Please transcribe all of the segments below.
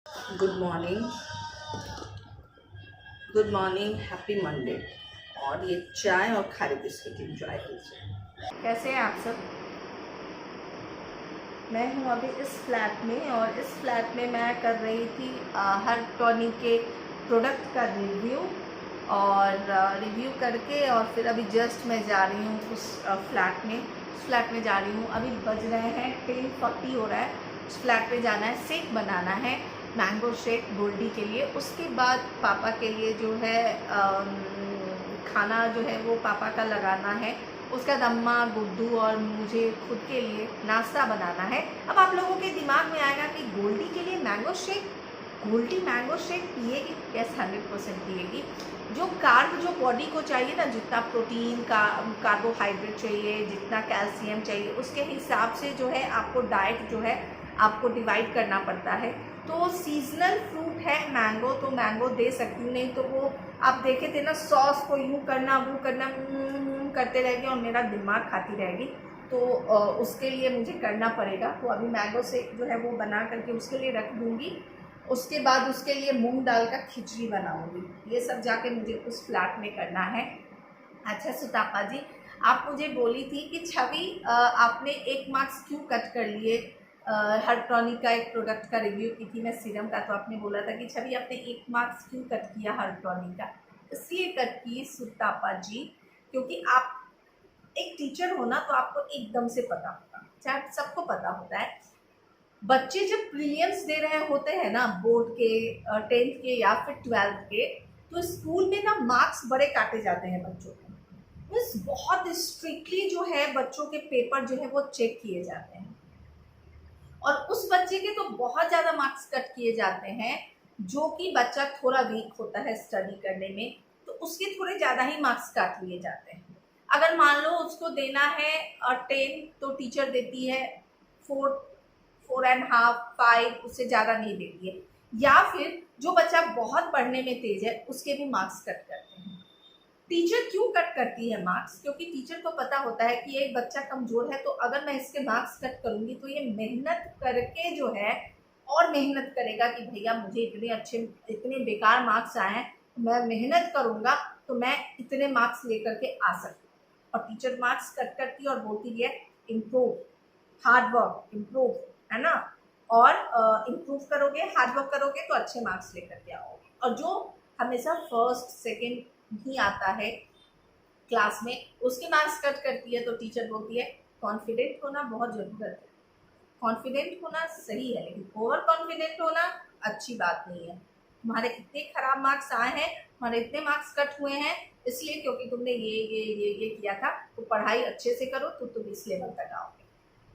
Good morning, good morning, happy Monday. और ये चाय और खारे बिस्किट इंजॉय कीजिए। कैसे हैं आप सब? मैं हूँ अभी इस फ्लैट में, और इस फ्लैट में मैं कर रही थी हर टॉनिक के प्रोडक्ट का रिव्यू। और रिव्यू करके और फिर अभी जस्ट मैं जा रही हूँ उस फ्लैट में जा रही हूँ। अभी बज रहे हैं 10:40 हो रहा है। उस फ्लैट पे जाना है, शेक बनाना है, मैंगो शेक गोल्डी के लिए। उसके बाद पापा के लिए जो है खाना जो है वो पापा का लगाना है। उसका दम्मा गुड्डू और मुझे खुद के लिए नाश्ता बनाना है। अब आप लोगों के दिमाग में आएगा कि गोल्डी के लिए mango shake, Goldie mango shake पिएगी? यस, 100% पिएगी। जो बॉडी को चाहिए ना, जितना प्रोटीन का कार्बोहाइड्रेट चाहिए, जितना कैल्शियम चाहिए, उसके हिसाब से जो है आपको डाइट जो है आपको डिवाइड करना पड़ता है। तो सीजनल फ्रूट है मैंगो, तो मैंगो दे सकती हूँ। नहीं तो वो आप देखे थे ना, सॉस को यूँ करना वो करना करते रहेगी और मेरा दिमाग खाती रहेगी। तो उसके लिए मुझे करना पड़ेगा। तो अभी मैंगो से जो है वो बना करके उसके लिए रख दूँगी। उसके बाद उसके लिए मूंग दाल का खिचड़ी बनाऊंगी। ये सब जाके मुझे उस फ्लैट में करना है। अच्छा सुतापा जी, आप मुझे बोली थी कि छवि आपने 1 मार्क्स क्यों कट कर लिए? हर टॉनिक का एक प्रोडक्ट का रिव्यू की थी मैं, सीरम का। तो आपने बोला था कि छवि आपने 1 मार्क्स क्यों कट किया हर टॉनिक का? इसलिए कट की सुतापा जी, क्योंकि आप एक टीचर हो ना, तो आपको एकदम से पता होगा, चाहे सबको पता होता है। बच्चे जब प्रीलियम्स दे रहे होते हैं ना, बोर्ड के, 10th के या फिर 12th के, तो स्कूल में ना मार्क्स बड़े काटे जाते हैं बच्चों को। मीन्स बहुत स्ट्रिक्टली जो है बच्चों के पेपर जो है वो चेक किए जाते हैं। और उस बच्चे के तो बहुत ज़्यादा मार्क्स कट किए जाते हैं, जो कि बच्चा थोड़ा वीक होता है स्टडी करने में, तो उसके थोड़े ज़्यादा ही मार्क्स काट लिए जाते हैं। अगर मान लो उसको देना है 10, तो टीचर देती है 4, 4.5, 5, उससे ज़्यादा नहीं देती है। या फिर जो बच्चा बहुत पढ़ने में तेज है उसके भी मार्क्स कट करते हैं। टीचर क्यों कट करती है मार्क्स? क्योंकि टीचर को पता होता है कि ये बच्चा कमजोर है, तो अगर मैं इसके मार्क्स कट करूंगी तो ये मेहनत करके जो है और मेहनत करेगा कि भैया मुझे इतने बेकार मार्क्स आए हैं, मैं मेहनत करूंगा तो मैं इतने मार्क्स लेकर के आ सकती हूँ। और टीचर मार्क्स कट करती है और बोलती है इम्प्रूव, हार्ड वर्क, इम्प्रूव, है ना। और इम्प्रूव करोगे, हार्ड वर्क करोगे तो अच्छे मार्क्स लेकर के आओगे। और जो हमेशा फर्स्ट सेकंड भी आता है क्लास में, उसके मार्क्स कट करती है, तो टीचर बोलती है कॉन्फिडेंट होना बहुत ज़रूरत है। कॉन्फिडेंट होना सही है, लेकिन ओवर कॉन्फिडेंट होना अच्छी बात नहीं है। तुम्हारे इतने खराब मार्क्स आए हैं, तुम्हारे इतने मार्क्स कट हुए हैं, इसलिए क्योंकि तुमने ये किया था। तो पढ़ाई अच्छे से करो तो तुम इस लेवल तक आओगे।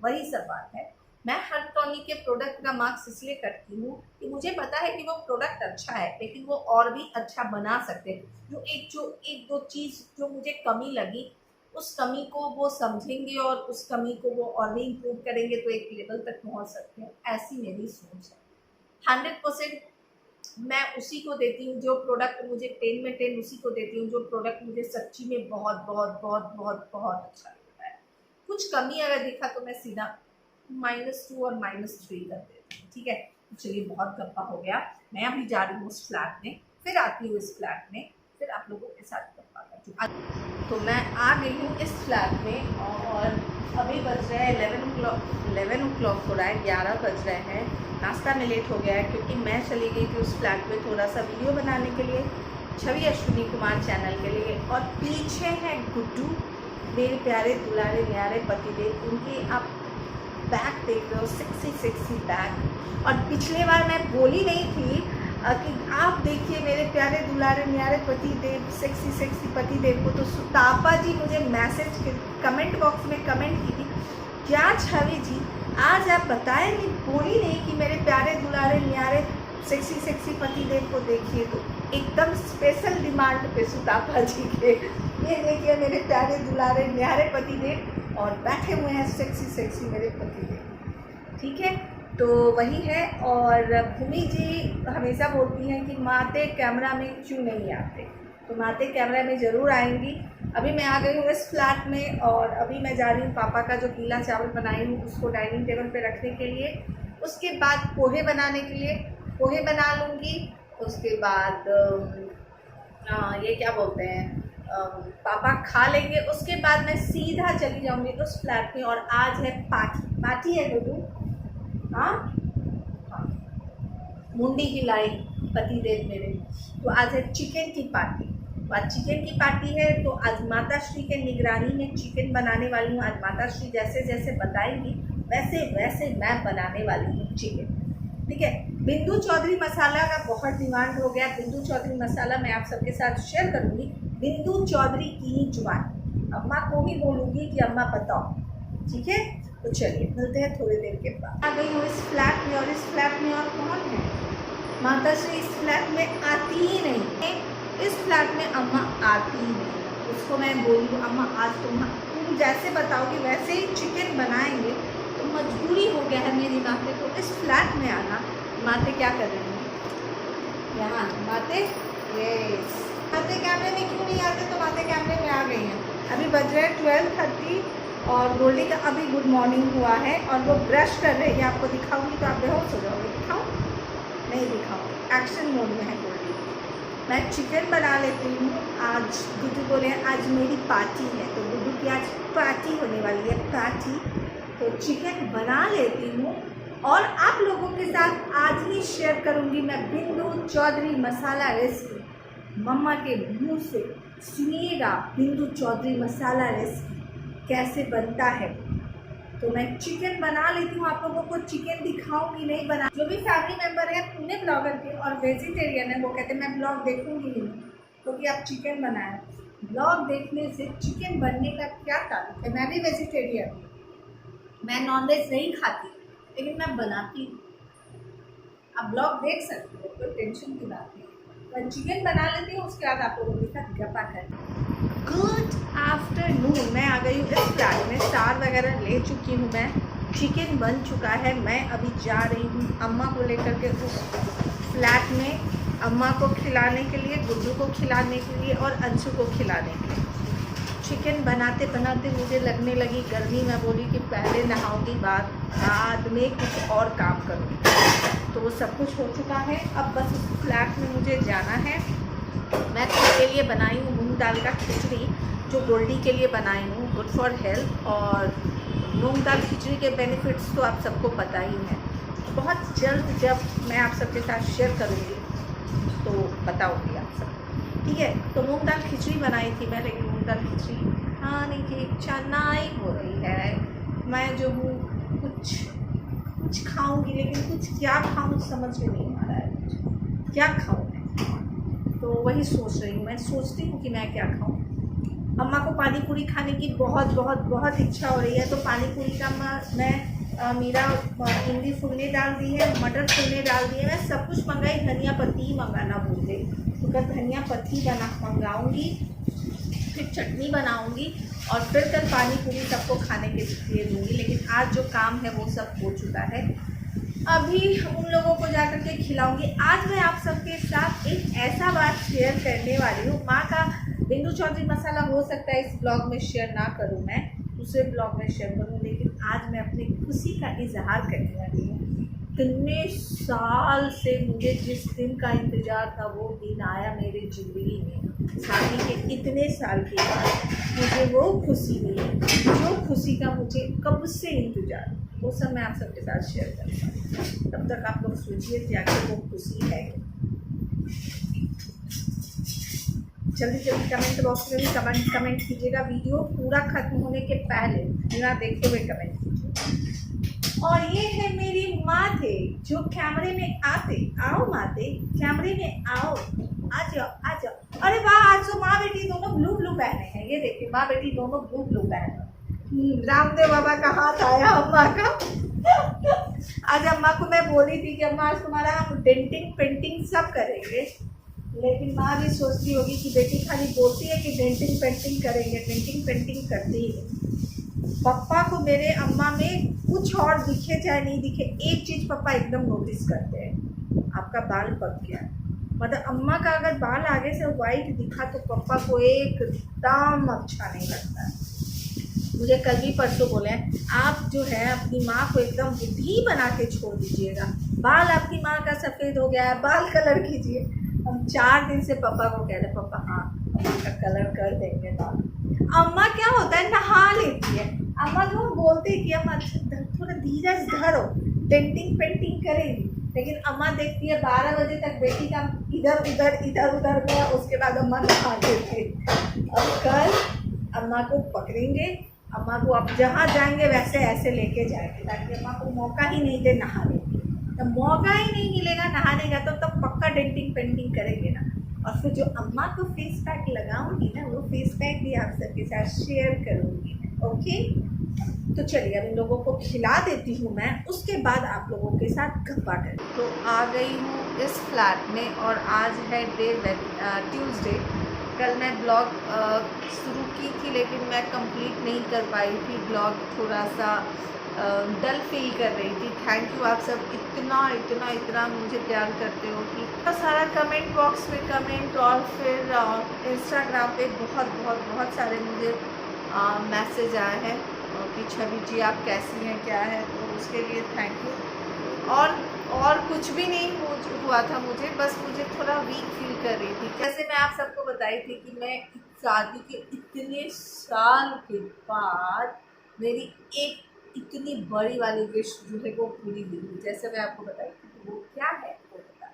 वही सब बात है। मैं हर टॉनिक के प्रोडक्ट का मार्क्स इसलिए करती हूँ कि मुझे पता है कि वो प्रोडक्ट अच्छा है, लेकिन वो और भी अच्छा बना सकते हैं। जो एक दो चीज़ जो मुझे कमी लगी, उस कमी को वो समझेंगे और उस कमी को वो और भी इम्प्रूव करेंगे, तो एक लेवल तक पहुँच सकते हैं। ऐसी मेरी सोच है। 100% मैं उसी को देती हूँ जो प्रोडक्ट मुझे 10 में 10 उसी को देती हूँ जो प्रोडक्ट मुझे सच्ची में बहुत बहुत बहुत बहुत बहुत अच्छा लगता है। कुछ कमी अगर दिखा तो मैं सीधा -2 और -3 कर देती हूँ। ठीक है, तो चलिए बहुत गप्पा हो गया। मैं अभी जा रही हूँ उस फ्लैट में, फिर आती हूँ इस फ्लैट में, फिर आप लोगों के साथ गप्पा करती हूँ। तो मैं आ गई हूँ इस फ्लैट में, और अभी बज रहे हैं 11 o'clock हो रहा है, 11 बज रहे हैं। नाश्ता में लेट हो गया है क्योंकि मैं चली गई थी उस फ्लैट में थोड़ा सा वीडियो बनाने के लिए, छवि अश्विनी कुमार चैनल के लिए। और पीछे है गुड्डू, मेरे प्यारे दुलारे न्यारे पतिदेव। उनकी आप बैग देख रहे हो, सेक्सी बैग। और पिछले बार मैं बोली नहीं थी कि आप देखिए मेरे प्यारे दुलारे न्यारे पतिदेव, सेक्सी पतिदेव को। तो सुतापा जी मुझे मैसेज कमेंट बॉक्स में कमेंट की थी, क्या छवि जी आज आप बताएं नहीं, बोली नहीं कि मेरे प्यारे दुलारे न्यारे सेक्सी पतिदेव को देखिए। तो एकदम स्पेशल डिमांड पे सुतापा जी के, ये देखिए मेरे प्यारे दुलारे न्यारे पतिदेव, और बैठे हुए हैं सेक्सी मेरे पतिदेव। ठीक है, तो वही है। और भूमि जी हमेशा बोलती हैं कि माते कैमरा में क्यों नहीं आते, तो माते कैमरा में ज़रूर आएंगी। अभी मैं आ गई हूँ इस फ्लैट में, और अभी मैं जा रही हूँ पापा का जो पीला चावल बनाई हूँ उसको डाइनिंग टेबल पे रखने के लिए। उसके बाद पोहे बनाने के लिए, पोहे बना लूँगी। उसके बाद ये क्या बोलते हैं, पापा खा लेंगे। उसके बाद मैं सीधा चली जाऊँगी उस फ्लैट में। और आज है पार्टी। पार्टी है गुड्डू? हाँ हाँ, मुंडी हिलाई पतिदेव मेरे। तो आज है चिकन की पार्टी। तो आज चिकन की पार्टी है, तो आज माता श्री के निगरानी में चिकन बनाने वाली हूँ। आज माता श्री जैसे जैसे बताएंगी वैसे वैसे मैं बनाने वाली हूँ चिकन। ठीक है। बिंदु चौधरी मसाला का बहुत डिमांड हो गया। बिंदु चौधरी मसाला मैं आप सबके साथ शेयर करूँगी। बिंदु चौधरी की ही जुबान, अम्मा को ही बोलूँगी कि अम्मा बताओ। ठीक है, तो चलिए मिलते हैं थोड़ी देर के बाद। आ गई हूँ इस फ्लैट में, और इस फ्लैट में और कौन है? माता श्री इस फ्लैट में आती ही नहीं है। इस फ्लैट में अम्मा आती ही नहीं। उसको मैं बोली अम्मा आज तुम जैसे बताओगे वैसे ही चिकन बनाएंगे। तो मजबूरी हो गया है मेरी माते को इस फ्लैट में आना। माते क्या कर रही हैं यहाँ? माते यस, माते कैमरे में क्यों नहीं आते? तो माते कैमरे में आ गई हैं। अभी बज रहे हैं 12:30 और गोल्डी का अभी गुड मॉर्निंग हुआ है और वो ब्रश कर रही है। आपको दिखाऊंगी तो आप बेहोश हो जाओगे। दिखाऊँ? नहीं दिखाऊंगी, एक्शन मोड में है गोल्डी। मैं चिकन बना लेती हूँ। आज गुड्डू बोले आज मेरी पार्टी है, तो गुड्डू की आज पार्टी होने वाली है, पार्टी। तो चिकन बना लेती हूँ और आप लोगों के साथ आज ही शेयर करूँगी मैं बिंदु चौधरी मसाला रेसिपी। मम्मा के मुँह से सुनिएगा बिंदु चौधरी मसाला रेसिपी कैसे बनता है। तो मैं चिकन बना लेती हूँ, आप लोगों को चिकन दिखाऊंगी नहीं बना। जो भी फैमिली मेम्बर है पुणे ब्लॉगर के और वेजिटेरियन है वो कहते हैं मैं ब्लॉग देखूंगी नहीं क्योंकि आप चिकन बनाए। ब्लॉग देखने से चिकन बनने का क्या ताल्लुक है? मैं भी वेजिटेरियन हूँ, मैं नॉनवेज नहीं खाती, लेकिन मैं बनाती हूँ। आप ब्लॉग देख सकते हो, कोई टेंशन की बात नहीं। मैं चिकन बना लेती हूँ, उसके बाद आप लोगों के साथ गप्पा करती। Good afternoon. मैं आ गई हूँ इस फ्लैट में, स्टार वगैरह ले चुकी हूँ मैं। चिकन बन चुका है। मैं अभी जा रही हूँ अम्मा को लेकर के उस फ्लैट में, अम्मा को खिलाने के लिए, गुड्डू को खिलाने के लिए और अंशु को खिलाने के लिए। चिकन बनाते बनाते मुझे लगने लगी गर्मी। मैं बोली कि पहले नहाऊंगी, बाद में कुछ और काम करूँगी। तो वो सब कुछ हो चुका है। अब बस उस फ्लैट में मुझे जाना है। मैं खुद के लिए बनाई हूँ मूंग दाल का खिचड़ी, जो गोल्डी के लिए बनाई हूँ, गुड फॉर हेल्थ। और मूंग दाल खिचड़ी के बेनिफिट्स तो आप सबको पता ही है। बहुत जल्द जब मैं आप सबके साथ शेयर करूँगी तो बताऊँगी आप सब। ठीक है। तो मूंग दाल खिचड़ी बनाई थी मैं, लेकिन मूंग दाल खिचड़ी खाने की इच्छा नहीं हो रही है। मैं जो हूँ कुछ खाऊँगी, लेकिन कुछ क्या खाऊँ समझ में नहीं आ रहा है। क्या खाऊँ मैं, तो वही सोच रही हूँ। मैं सोचती हूँ कि मैं क्या खाऊँ। अम्मा को पानी पूरी खाने की बहुत बहुत बहुत इच्छा हो रही है। तो पानी पूरी का मैं मीरा इमली फुलने डाल दी है, मटर फुलने डाल दी है। मैं सब कुछ मंगाई, धनिया पत्ती ही मंगाना भूल गई। तो कल धनिया पत्ती मंगाऊँगी, फिर चटनी बनाऊँगी और फिर कल पानी पूरी सबको खाने के लिए दूँगी। लेकिन आज जो काम है वो सब हो चुका है। अभी उन लोगों को जाकर के खिलाऊंगी। आज मैं आप सबके साथ एक ऐसा बात शेयर करने वाली हूँ। माँ का बिंदु चौधरी मसाला हो सकता है इस ब्लॉग में शेयर ना करूँ, मैं दूसरे ब्लॉग में शेयर करूँ, लेकिन आज मैं अपनी खुशी का इजहार करने वाली हूँ। इतने साल से मुझे जिस दिन का इंतज़ार था वो दिन आया मेरी ज़िंदगी में। शादी के इतने साल के बाद मुझे वो खुशी मिली जो खुशी का मुझे कब से इंतज़ार, वो सब मैं आप सबके साथ शेयर करूँगा। तब तक आप लोग सोचिए कि आखिर वो खुशी है। जल्दी जल्दी कमेंट बॉक्स में भी कमेंट कीजिएगा। वीडियो पूरा खत्म होने के पहले बिना देखे हुए कमेंट कीजिए। और ये है मेरी माते जो कैमरे में आते, आओ माते कैमरे में आओ, आ जाओ आ जाओ। अरे वाह, आज तो माँ बेटी दोनों ब्लू ब्लू पहने हैं। ये देखिए माँ बेटी दोनों ब्लू ब्लू पहने। रामदेव बाबा का हाथ आया अम्मा का। आज अम्मा को मैं बोली थी कि अम्मा आज तुम्हारा हम डेंटिंग पेंटिंग सब करेंगे, लेकिन माँ भी सोचती होगी कि बेटी खाली बोलती है कि डेंटिंग पेंटिंग करेंगे, डेंटिंग पेंटिंग करती है। पापा को मेरे अम्मा में कुछ और दिखे चाहे नहीं दिखे, एक चीज़ पापा एकदम नोटिस करते हैं, आपका बाल पक गया। मतलब अम्मा का अगर बाल आगे से वाइट दिखा तो पापा को एकदम अच्छा नहीं लगता है। मुझे कल भी परसों बोले हैं, आप जो है अपनी माँ को एकदम बुढ़ी बना के छोड़ दीजिएगा, बाल आपकी माँ का सफ़ेद हो गया है, बाल कलर कीजिए। हम 4 दिन से पापा को कह रहे, पापा हाँ अम्मा का कलर कर देंगे बाल। अम्मा क्या होता है, नहा लेती है। अम्मा को बोलते कि अम्मा थोड़ा धीरज धरो, डेंटिंग पेंटिंग करेगी, लेकिन अम्मा देखती है 12 बजे तक बेटी का इधर उधर गया, उसके बाद अम्मा नहा देती है। अब कल अम्मा को पकड़ेंगे, अम्मा को अब जहाँ जाएंगे वैसे ऐसे लेके जाएंगे, ताकि अम्मा को मौका ही नहीं दे नहाने का। तो मौका ही नहीं मिलेगा नहाने का तो तब पक्का डेंटिंग पेंटिंग करेंगे ना। और फिर जो अम्मा को फेस पैक लगाऊंगी ना, वो फेस पैक भी आप सबके साथ शेयर करूँगी। ओके, तो चलिए अब इन लोगों को खिला देती हूँ मैं, उसके बाद आप लोगों के साथ गप्पा करें। तो आ गई हूँ इस फ्लैट में और आज है ट्यूसडे। कल मैं ब्लॉग शुरू की थी लेकिन मैं कंप्लीट नहीं कर पाई थी, ब्लॉग थोड़ा सा डल फील कर रही थी। थैंक यू आप सब इतना मुझे प्यार करते हो कि सारा कमेंट बॉक्स में कमेंट और फिर इंस्टाग्राम पे बहुत सारे मुझे मैसेज आए हैं कि छवि जी आप कैसी हैं क्या है, तो उसके लिए थैंक यू। और कुछ भी नहीं हुआ था मुझे, बस मुझे थोड़ा वीक फील कर रही थी। जैसे मैं आप सबको बताई थी कि मैं शादी के इतने साल के बाद मेरी एक इतनी बड़ी वाली विश जो है वो पूरी हुई। जैसे मैं आपको बताई थी वो क्या है वो बता।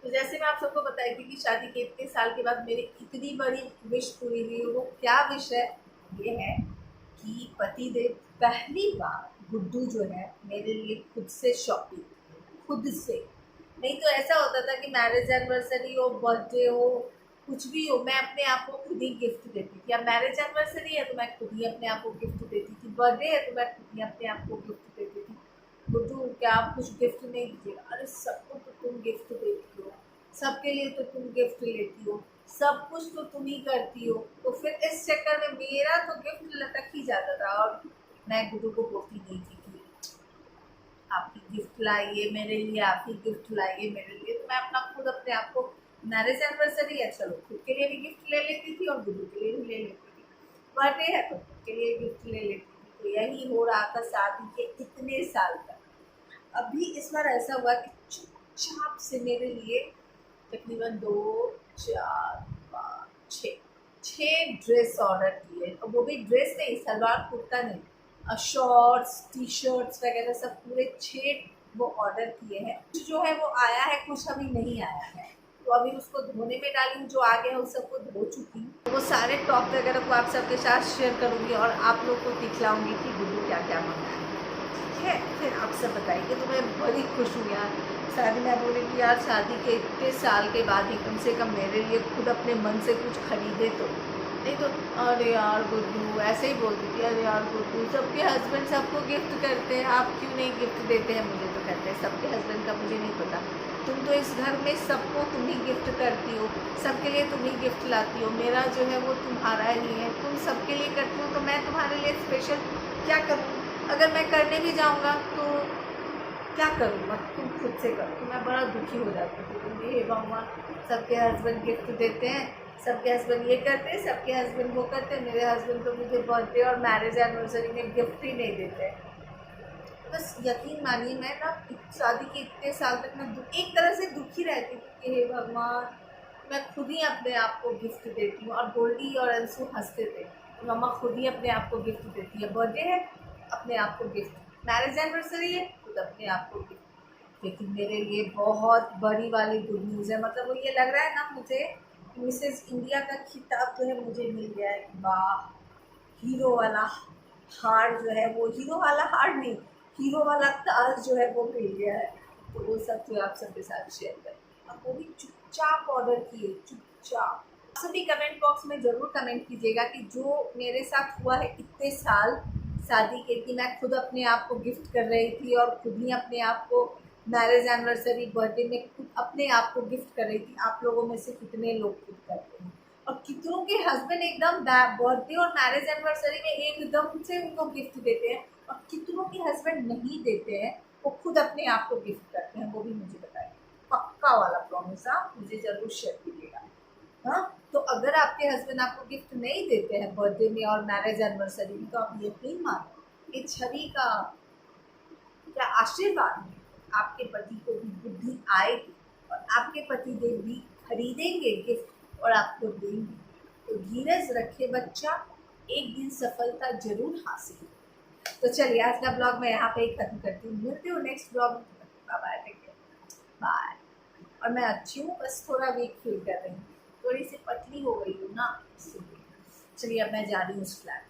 तो जैसे मैं आप सबको बताई थी कि शादी के इतने साल के बाद मेरी इतनी बड़ी विश पूरी हुई, वो क्या विश है, ये है कि पति देव पहली बार गुड्डू जो है मेरे लिए खुद से शॉपिंग, खुद से। नहीं तो ऐसा होता था कि मैरिज एनिवर्सरी हो, बर्थडे हो, कुछ भी हो, मैं अपने आप को खुद ही गिफ्ट देती थी। अब मैरिज एनिवर्सरी है तो मैं खुद ही अपने आप को गिफ्ट देती थी, बर्थडे है तो मैं खुद ही अपने आप को गिफ्ट देती थी। गुड्डू क्या आप कुछ गिफ्ट नहीं दीजिएगा? अरे सबको तो तुम गिफ्ट देती हो, सबके लिए तो तुम गिफ्ट लेती हो, सब कुछ तो तुम ही करती हो। तो फिर इस चक्कर में मेरा तो गिफ्ट लटक ही जाता था और मैं गुड्डू को बोलती नहीं थी कि आप ही गिफ्ट लाइए मेरे लिए, आप ही गिफ्ट लाइए मेरे लिए। तो मैं अपना खुद अपने आप को, मैरिज एनिवर्सरी है चलो खुद के लिए भी गिफ्ट ले लेती थी और गुड्डू के लिए भी ले लेती थी, बर्थडे है तो खुद के लिए गिफ्ट ले लेती थी। तो यही हो रहा था शादी के इतने साल तक। अभी इस बार ऐसा हुआ कि चुपचाप से मेरे लिए तकरीबन 2 4 5 6 ड्रेस ऑर्डर किए, और वो भी ड्रेस नहीं, सलवार कुर्ता नहीं, शॉर्ट्स टी शर्ट्स वगैरह सब पूरे 6 वो ऑर्डर किए हैं। जो है वो आया है, कुछ अभी नहीं आया है, तो अभी उसको धोने में डाली हूँ। जो आ गया उस सबको धो चुकी हूँ, तो वो सारे टॉप वगैरह को आप सबके साथ शेयर करूँगी और आप लोग को दिखलाऊँगी कि गुड्डू क्या क्या मंगाया है। फिर आप सब बताइए। तो मैं बड़ी खुश हूँ यार, शादी में बोले कि यार शादी के इतने साल के बाद ही कम से कम मेरे लिए खुद अपने मन से कुछ खरीदे तो। नहीं तो अरे यार गुड्डू ऐसे ही बोलती थी, अरे यार गुड्डू सबके हस्बैंड सबको गिफ्ट करते हैं, आप क्यों नहीं गिफ्ट देते हैं मुझे? तो कहते हैं सबके हस्बैंड का मुझे नहीं पता, तुम तो इस घर में सबको तुम ही गिफ्ट करती हो, सबके लिए तुम ही गिफ्ट लाती हो, मेरा जो है वो तुम्हारा ही है, तुम सबके लिए करती हो तो मैं तुम्हारे लिए स्पेशल क्या करूँ? अगर मैं करने भी जाऊँगा तो क्या करूँगा, तुम खुद से करो। तो मैं बड़ा दुखी हो जाती थी, तो हे भगवान सबके हस्बैंड गिफ्ट देते हैं, सबके हस्बैंड ये करते हैं, सबके हस्बैंड वो करते हैं, मेरे हस्बैंड तो मुझे बर्थडे और मैरिज एनिवर्सरी में गिफ्ट ही नहीं देते हैं। बस यकीन मानिए मैं ना शादी के इतने साल तक मैं एक तरह से दुखी रहती थी कि हे भगवान मैं खुद ही अपने आप को गिफ्ट देती हूँ। और गोल्डी और अंशु हंसते थे, तो मम्मा खुद ही अपने आप को गिफ्ट देती है, बर्थडे है अपने आप को गिफ्ट, मैरिज एनिवर्सरी है खुद अपने आप को गिफ्ट। लेकिन मेरे लिए बहुत बड़ी वाली गुड न्यूज़ है, मतलब वो ये लग रहा है ना मुझे मिसेस इंडिया का खिताब जो है मुझे मिल गया है। वाह, हीरो वाला हार जो है, वो हीरो वाला हार नहीं, हीरो वाला ताज जो है वो मिल गया है। तो वो सब जो आप सबके साथ शेयर करें। अब वो भी चुपचाप ऑर्डर किए, चुपचाप। सभी कमेंट बॉक्स में ज़रूर कमेंट कीजिएगा कि जो मेरे साथ हुआ है इतने साल शादी के, कि मैं खुद अपने आप को गिफ्ट कर रही थी और खुद ही अपने आप को मैरिज एनिवर्सरी बर्थडे में खुद अपने आप को गिफ्ट कर रही थी। आप लोगों में से कितने लोग खुद करते हैं और कितनों के हस्बैंड एकदम बर्थडे और मैरिज एनिवर्सरी में एकदम से उनको गिफ्ट देते हैं और कितनों के हस्बैंड नहीं देते हैं, वो खुद अपने आप को गिफ्ट करते हैं, वो भी मुझे बताइए। पक्का वाला प्रॉमिस, आप मुझे ज़रूर शेयर कीजिएगा। हाँ, तो तो अगर आपके हस्बैंड आपको गिफ्ट नहीं देते हैं बर्थडे में और मैरिज एनिवर्सरी में, तो आप यकीन मानो कि छवि का क्या आशीर्वाद है, आपके पति को भी बुद्धि आएगी और आपके पति देव भी खरीदेंगे गिफ्ट और आपको देंगे। तो धीरज रखे बच्चा, एक दिन सफलता जरूर हासिल होगी। तो चलिए आज का ब्लॉग मैं यहाँ पे ही खत्म करती हूँ, मिलती हूँ नेक्स्ट ब्लॉग में। Bye, take care, bye. और मैं अच्छी हूँ, बस थोड़ा वीक फील कर रही हूँ, थोड़ी सी पतली हो गई हूँ ना, इसलिए। चलिए अब मैं जा रही हूँ उस फ्लैट।